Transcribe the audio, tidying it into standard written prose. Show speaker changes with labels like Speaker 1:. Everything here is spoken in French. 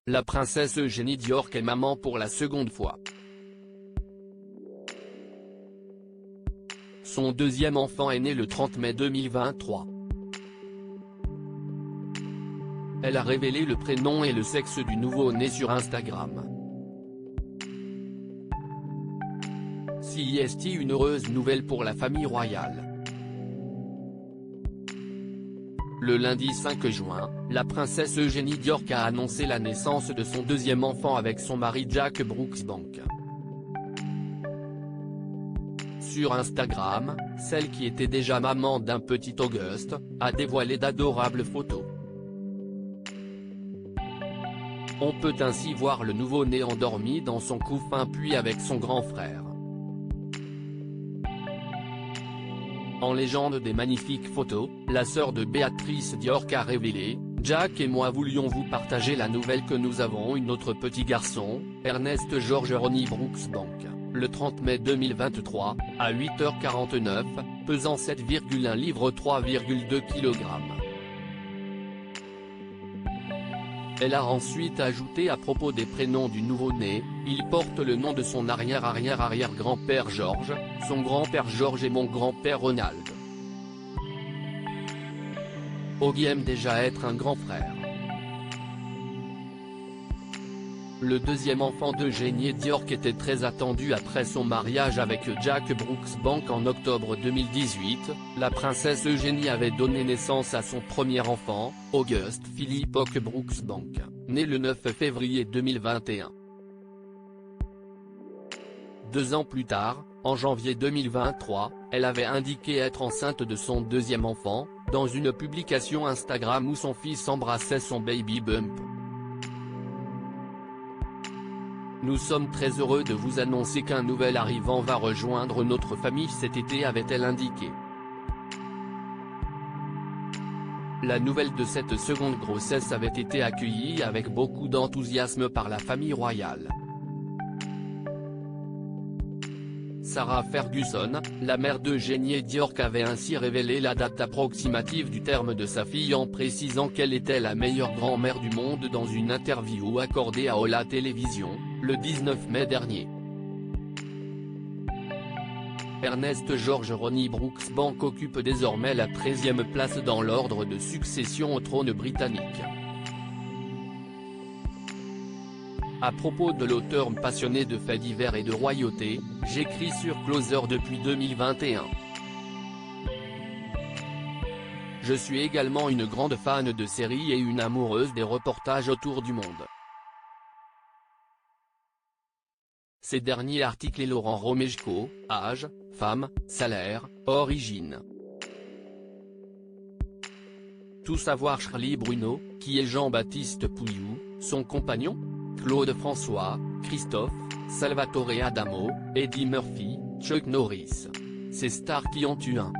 Speaker 1: la princesse Eugénie Diorc est maman pour la seconde fois. Son deuxième enfant est né le 30 mai 2023. Elle a révélé le prénom et le sexe du nouveau-né sur Instagram. C'est une heureuse nouvelle pour la famille royale. Le lundi 5 juin, la princesse Eugénie Diorc a annoncé la naissance de son deuxième enfant avec son mari Jack Brooksbank. Sur Instagram, celle qui était déjà maman d'un petit Auguste, a dévoilé d'adorables photos. On peut ainsi voir le nouveau-né endormi dans son couffin puis avec son grand frère. En légende des magnifiques photos, la sœur de Béatrice Diorc a révélé « Jack et moi voulions vous partager la nouvelle que nous avons une autre petit garçon, Ernest George Ronnie Brooksbank, le 30 mai 2023, à 8h49, pesant 7,1 livres 3,2 kg. » Elle a ensuite ajouté à propos des prénoms du nouveau-né, il porte le nom de son arrière-arrière-arrière-grand-père George, son grand-père George et mon grand-père Ronald. Augie aime déjà être un grand frère. Le deuxième enfant d'Eugénie Diorc était très attendu après son mariage avec Jack Brooksbank en octobre 2018, la princesse Eugénie avait donné naissance à son premier enfant, Auguste Philippe Ock Brooksbank, né le 9 février 2021. 2 ans plus tard, en janvier 2023, elle avait indiqué être enceinte de son deuxième enfant, dans une publication Instagram où son fils embrassait son baby bump. Nous sommes très heureux de vous annoncer qu'un nouvel arrivant va rejoindre notre famille cet été, avait-elle indiqué. La nouvelle de cette seconde grossesse avait été accueillie avec beaucoup d'enthousiasme par la famille royale. Sarah Ferguson, la mère d'Eugénie Diorc, avait ainsi révélé la date approximative du terme de sa fille en précisant qu'elle était la meilleure grand-mère du monde dans une interview accordée à Ola Télévision, le 19 mai dernier. Ernest George Ronnie Brooksbank occupe désormais la 13e place dans l'ordre de succession au trône britannique. À propos de l'auteur passionné de faits divers et de royauté, j'écris sur Closer depuis 2021. Je suis également une grande fan de séries et une amoureuse des reportages autour du monde. Ces derniers articles et Laurent Romejko, âge, femme, salaire, origine. Tout savoir Charlie Bruno, qui est Jean-Baptiste Pouilloux, son compagnon ? Claude François, Christophe, Salvatore Adamo, Eddie Murphy, Chuck Norris. Ces stars qui ont eu un